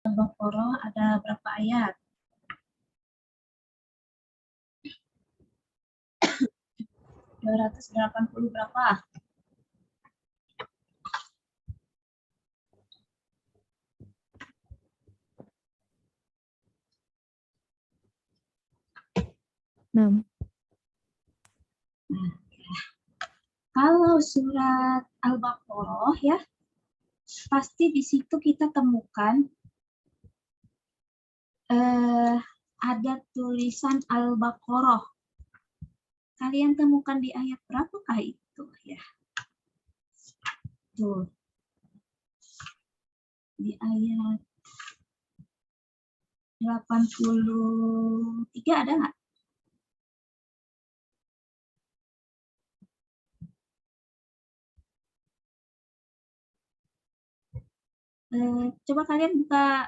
Al-Baqarah ada berapa ayat? Dua ratus delapan puluh berapa? Nah, kalau surat Al-Baqarah ya, pasti di situ kita temukan ada tulisan Al-Baqarah. Kalian temukan di ayat berapakah itu ya? Tuh. Di ayat 83 ada nggak? Coba kalian buka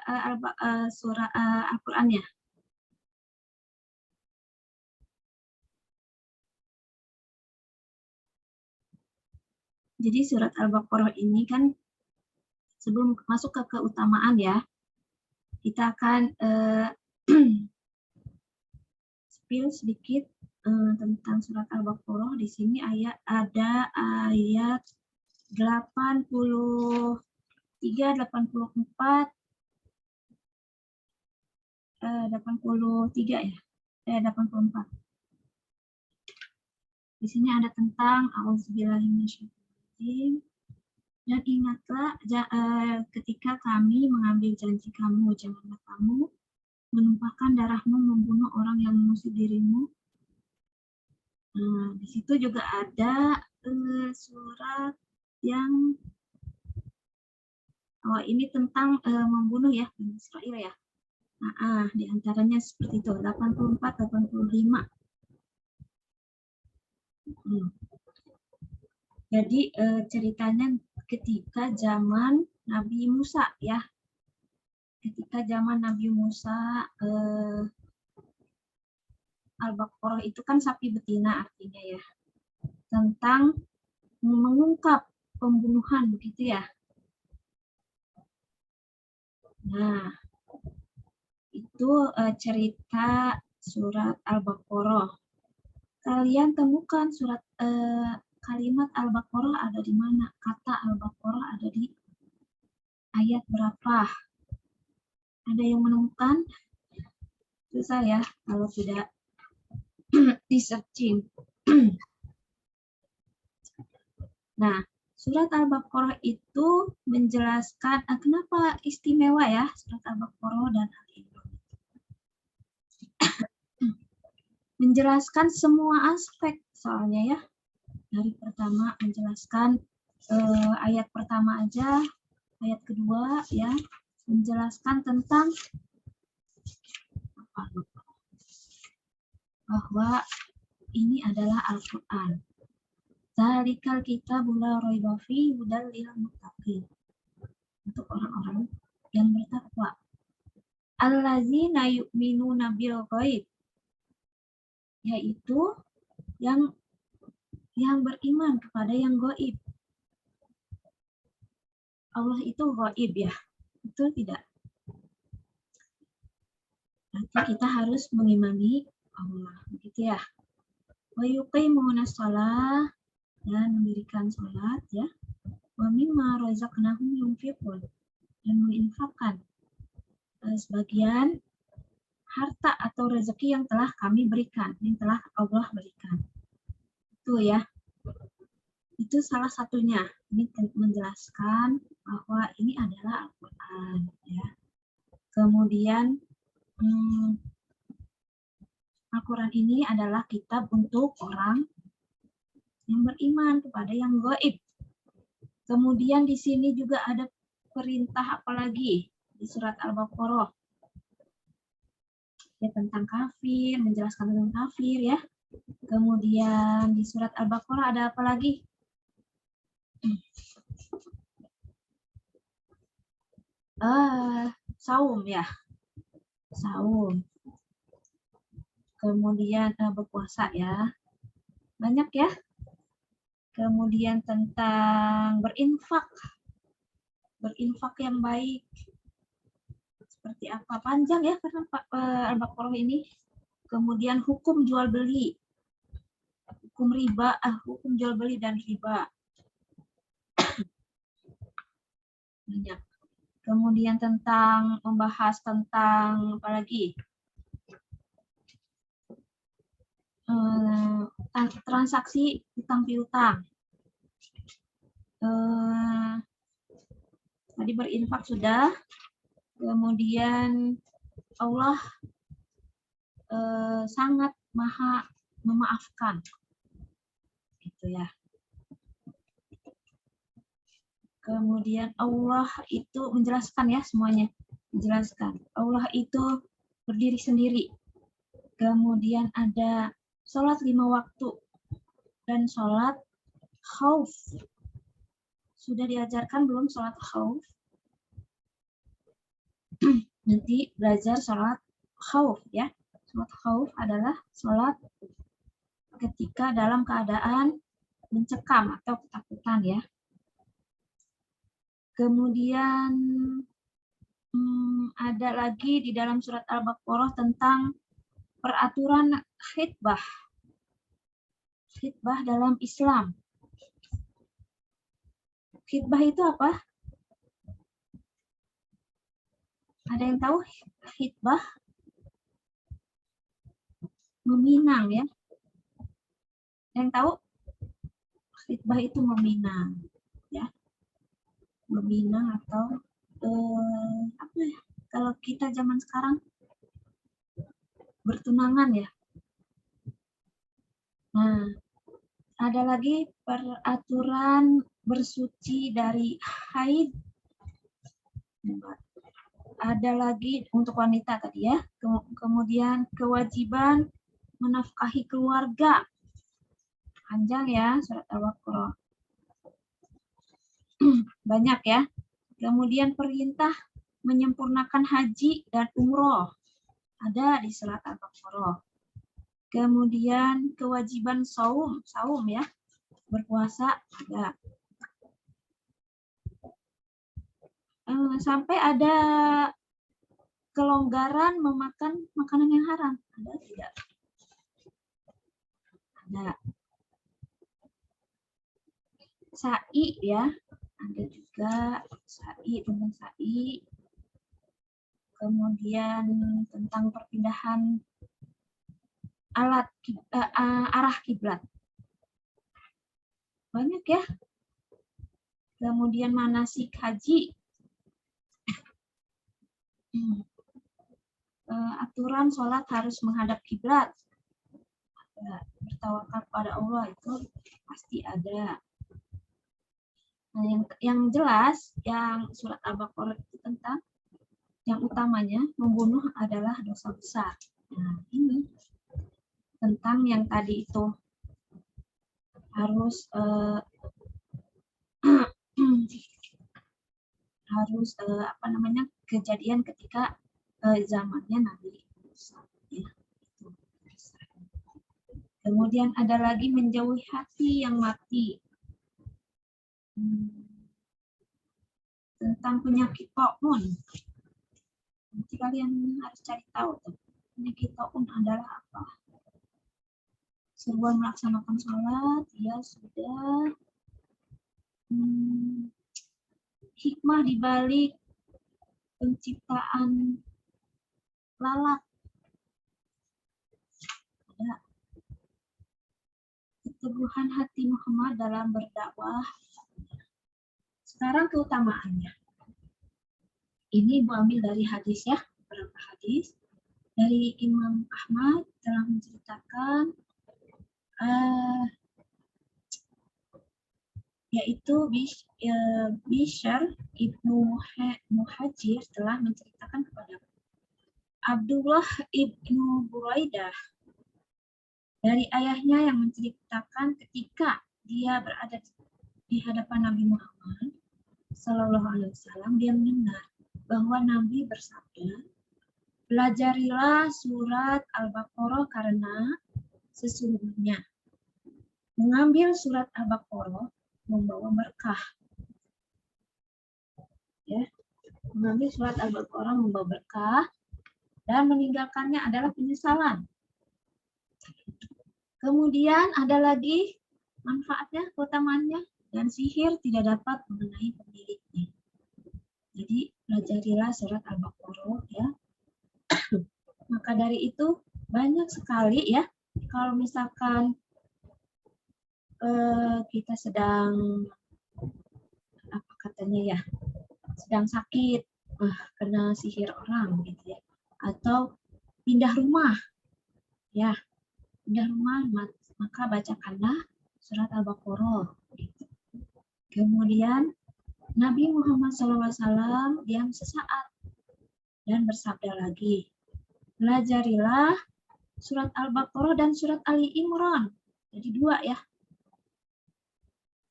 surah Al-Quran ya. Jadi surat Al-Baqarah ini kan sebelum masuk ke keutamaan ya, kita akan spill sedikit tentang surat Al-Baqarah. Di sini ada ayat 83, 84, 83 ya, 84. Di sini ada tentang Auzubillahiminasyaitonirrajim. Dan ingatlah ketika kami mengambil janji kamu, janganlah kamu menumpahkan darahmu, membunuh orang yang memusuhi dirimu. Di situ juga ada surat yang ini tentang membunuh ya, Israel ya. Di antaranya seperti itu, 84, 85. Jadi ceritanya ketika zaman Nabi Musa ya. Ketika zaman Nabi Musa, Al-Baqarah itu kan sapi betina artinya ya. Tentang mengungkap pembunuhan begitu ya. Nah, itu cerita surat Al-Baqarah. Kalian temukan surat kalimat Al-Baqarah ada di mana? Kata Al-Baqarah ada di ayat berapa? Ada yang menemukan? Susah ya kalau tidak di searching. Nah, surat Al-Baqarah itu menjelaskan kenapa istimewa ya surat Al-Baqarah dan Al-Imran. Menjelaskan semua aspek soalnya ya. Dari pertama menjelaskan ayat pertama aja, ayat kedua ya menjelaskan tentang bahwa ini adalah Al-Quran. Zalikal kitabul la raiba fihi hudal lil muttaqin. Untuk orang-orang yang bertakwa. Allazina yu'minuna bil ghaib. Yaitu yang beriman kepada yang gaib. Allah itu gaib ya. Betul tidak? Nanti kita harus mengimani Allah, begitu ya. Wa yuqimuna shalah, dan mendirikan salat ya. Wa mimma razaqnahum yunfiqun, dan menginfakkan sebagian harta atau rezeki yang telah kami berikan, yang telah Allah berikan. Itu ya. Itu salah satunya. Ini menjelaskan bahwa ini adalah Al-Quran ya. Kemudian Al-Quran ini adalah kitab untuk orang yang beriman kepada yang gaib. Kemudian di sini juga ada perintah apalagi di surat Al-Baqarah. Ya, tentang kafir, menjelaskan tentang kafir ya. Kemudian di surat Al-Baqarah ada apa lagi? Saum ya. Saum. Kemudian berpuasa ya. Banyak ya. Kemudian tentang berinfak. Berinfak yang baik. seperti apa, panjang ya karena Al-Baqarah ini. Kemudian hukum jual beli, hukum riba, hukum jual beli dan riba. Banyak. Kemudian membahas tentang apa lagi? Transaksi utang piutang. Tadi berinfak sudah. Kemudian Allah sangat maha memaafkan. Gitu ya. Kemudian Allah itu menjelaskan ya semuanya. Menjelaskan. Allah itu berdiri sendiri. Kemudian ada sholat 5 waktu dan sholat khauf. Sudah diajarkan belum sholat khauf? Nanti belajar sholat khauf ya. Sholat khauf adalah sholat ketika dalam keadaan mencekam atau ketakutan ya. Kemudian ada lagi di dalam surat Al-Baqarah tentang peraturan khitbah. Khitbah dalam Islam. Khitbah itu apa? Ada yang tahu khitbah? Meminang ya. Yang tahu? Khitbah itu meminang ya. Meminang atau apa ya? Kalau kita zaman sekarang bertunangan ya. Nah, ada lagi peraturan bersuci dari haid. Ada lagi untuk wanita tadi ya. Kemudian kewajiban menafkahi keluarga. Panjang ya surat Al-Baqarah. Banyak ya. Kemudian perintah menyempurnakan haji dan umroh. Ada di surat Al-Baqarah. Kemudian kewajiban saum ya. Berpuasa ada. Sampai ada kelonggaran memakan makanan yang haram. Ada tidak? Ada. Sa'i ya. Ada juga sa'i tentang sa'i. Kemudian tentang perpindahan arah kiblat. Banyak ya. Kemudian manasik haji. Aturan sholat harus menghadap kiblat. Bertawakal pada Allah itu pasti ada. Nah, yang jelas, yang surat Al-Baqarah itu tentang yang utamanya membunuh adalah dosa besar. Nah, ini tentang yang tadi itu harus kejadian ketika zamannya Nabi Musa. Ya. Kemudian ada lagi menjauhi hati yang mati. Tentang penyakit ta'un. Nanti kalian harus cari tahu tuh. Penyakit ta'un adalah apa? Seruan melaksanakan sholat, ya sudah. Hikmah dibalik penciptaan lalat. Ada. Keteguhan hati Muhammad dalam berdakwah. Sekarang keutamaannya. Ini Bu ambil dari hadis ya, beberapa hadis. Dari Imam Ahmad telah menceritakan yaitu Bishr ibnu Muhajir telah menceritakan kepada Abdullah ibnu Buraidah dari ayahnya yang menceritakan ketika dia berada di hadapan Nabi Muhammad Sallallahu Alaihi Wasallam, dia mendengar bahwa Nabi bersabda, pelajarilah surat Al-Baqarah karena sesungguhnya mengambil surat Al-Baqarah membawa berkah. Ya. Mengambil surat Al-Baqarah membawa berkah dan meninggalkannya adalah penyesalan. Kemudian ada lagi manfaatnya, keutamaannya, dan sihir tidak dapat mengenai pemiliknya. Jadi pelajarilah surat Al-Baqarah ya. Maka dari itu banyak sekali ya, kalau misalkan kita sedang apa katanya ya, sedang sakit, kena sihir orang gitu ya, atau pindah rumah ya, pindah rumah, maka bacakanlah surat Al-Baqarah gitu. Kemudian Nabi Muhammad SAW diam sesaat dan bersabda lagi, pelajarilah surat Al-Baqarah dan surat Ali Imran. Jadi dua ya,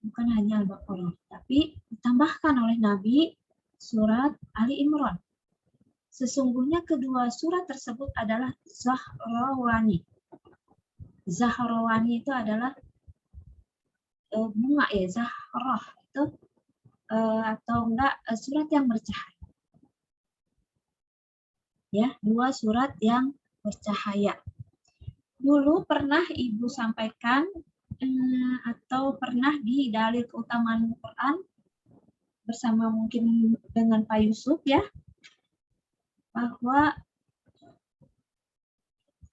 bukan hanya Al-Baqarah, tapi ditambahkan oleh Nabi surat Ali Imran. Sesungguhnya kedua surat tersebut adalah Zahrawani. Zahrawani itu adalah bunga ya, Zahrah itu atau enggak surat yang bercahaya. Ya, dua surat yang bercahaya. Dulu pernah Ibu sampaikan atau pernah di dalil keutamaan Quran bersama mungkin dengan Pak Yusuf ya, bahwa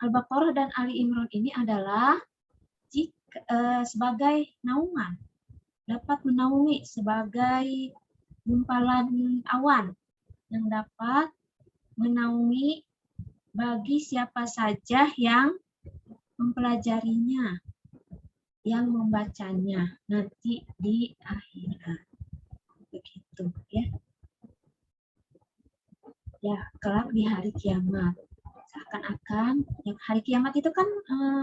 Al-Baqarah dan Ali Imran ini adalah sebagai naungan, dapat menaungi sebagai gumpalan awan yang dapat menaungi bagi siapa saja yang mempelajarinya, yang membacanya nanti di akhirat. Begitu ya. Ya, kelak di hari kiamat. Seakan-akan yang hari kiamat itu kan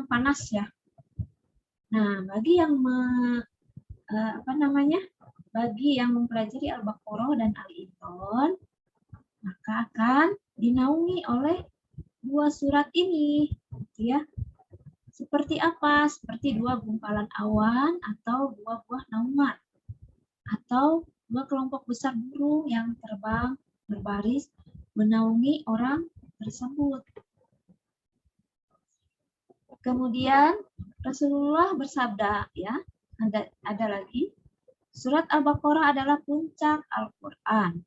panas ya. Nah, bagi yang bagi yang mempelajari Al-Baqarah dan Ali Imran, maka akan dinaungi oleh dua surat ini, gitu ya. Seperti apa? Seperti dua gumpalan awan atau dua buah naungan, atau dua kelompok besar burung yang terbang berbaris menaungi orang tersebut. Kemudian Rasulullah bersabda ya, ada lagi, surat Al-Baqarah adalah puncak Al-Quran.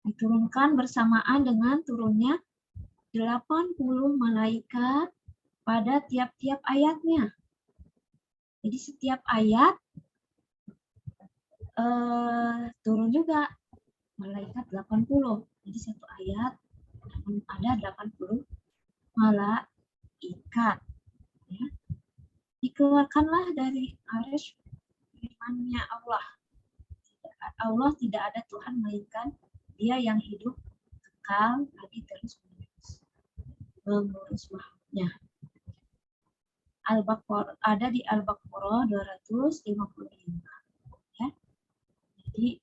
Diturunkan bersamaan dengan turunnya 80 malaikat pada tiap-tiap ayatnya. Jadi setiap ayat turun juga malaikat 80. Jadi satu ayat ada 80 malaikat. Ya. Dikeluarkanlah dari arsy firman-Nya Allah. Allah tidak ada Tuhan melainkan Dia yang hidup kekal lagi terus mengurus makhluknya. Al-Baqarah ada di Al-Baqarah 255 ya. Jadi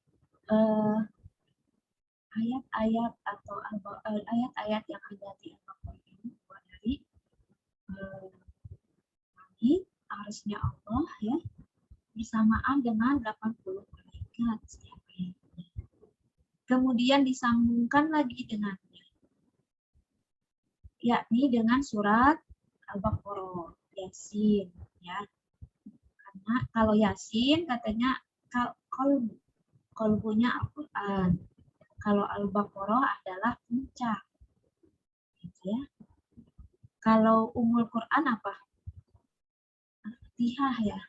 ayat-ayat atau ayat-ayat yang ada di Al-Baqarah ini buat dari arsy-Nya Allah ya, bersamaan dengan 80 malaikat setiap ayatnya. Kemudian disambungkan lagi dengannya, yakni dengan surat Al-Baqarah, Yasin ya. Karena kalau Yasin katanya kolbunya Al-Quran. Kalau Al-Baqarah adalah puncak. Gitu ya. Kalau Ummul Quran apa? Al-Fatihah ya.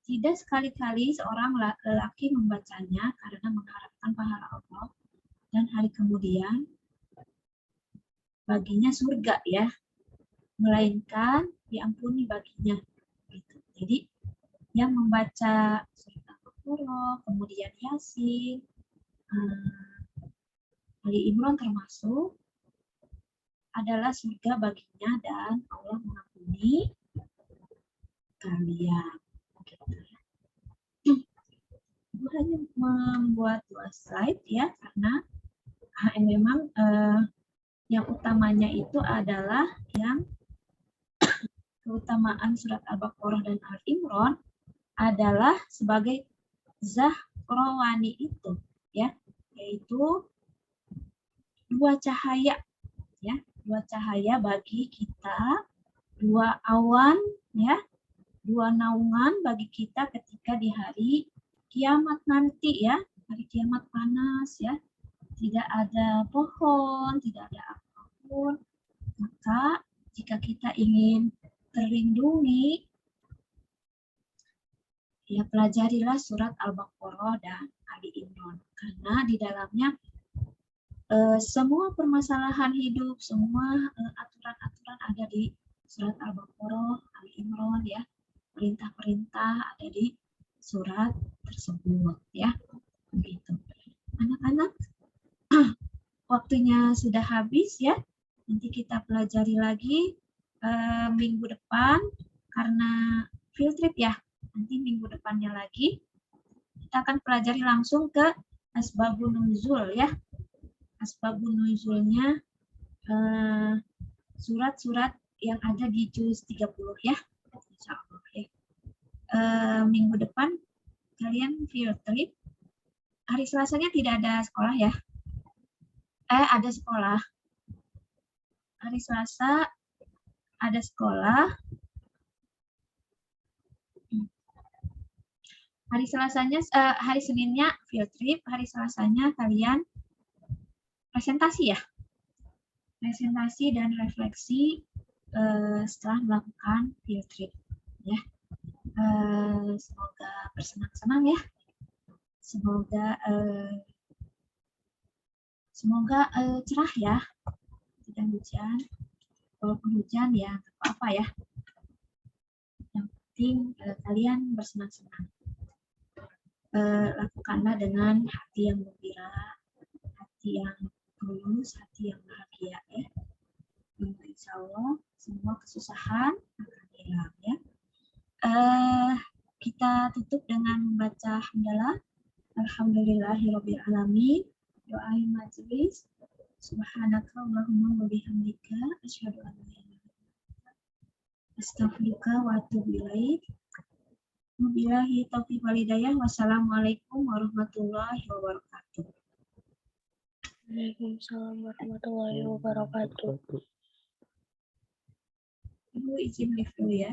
Tidak sekali-kali seorang lelaki membacanya karena mengharapkan pahala Allah dan hari kemudian baginya surga ya, melainkan diampuni baginya. Gitu. Jadi yang membaca surat Al-Baqarah, kemudian Yasin, Ali Imran termasuk, adalah surga baginya dan Allah mengampuni kalian. Ibu hanya membuat 2 slide ya, karena memang yang utamanya itu adalah yang keutamaan surat Al-Baqarah dan Al-Imran adalah sebagai zahrawani itu, ya, yaitu dua cahaya, ya, dua cahaya bagi kita, dua awan, ya, dua naungan bagi kita ketika di hari kiamat nanti, ya, hari kiamat panas, ya, tidak ada pohon, tidak ada apapun. Maka jika kita ingin terlindungi, ya pelajarilah surat Al-Baqarah dan Ali Imran, karena di dalamnya semua permasalahan hidup, semua aturan-aturan ada di surat Al-Baqarah, Ali Imran, ya, perintah-perintah ada di surat tersebut, ya, begitu. Anak-anak, waktunya sudah habis, ya. Nanti kita pelajari lagi minggu depan karena field trip, ya. Nanti minggu depannya lagi kita akan pelajari langsung ke asbabun nuzul, ya. Asbabun nuzulnya surat-surat yang ada di juz 30, ya. Insyaallah, ya. Minggu depan kalian field trip. Hari Selasanya tidak ada sekolah, ya. Ada sekolah. Hari Selasa ada sekolah. Hari Selasanya, hari Seninnya field trip, hari Selasanya kalian presentasi, ya. Presentasi dan refleksi setelah melakukan field trip, ya. Semoga bersenang-senang, ya. Semoga cerah, ya. Tidak hujan. Walaupun hujan, ya nggak apa-apa, ya. Yang penting kalian bersenang-senang. Lakukanlah dengan hati yang gembira, hati yang tulus, hati yang bahagia, ya. Insya Allah semua kesusahan akan hilang, ya. Kita tutup dengan membaca hamdalah. Alhamdulillahirobbilalamin. Doain majelis. Subhanaka Allahumma wa bihamdika asyhadu an la ilaha illa anta astaghfiruka wa atubu ilaik. Wabillahi taufiq wal hidayah. Wassalamualaikum warahmatullahi wabarakatuh. Waalaikumsalam warahmatullahi wabarakatuh. Ibu izin live dulu, ya.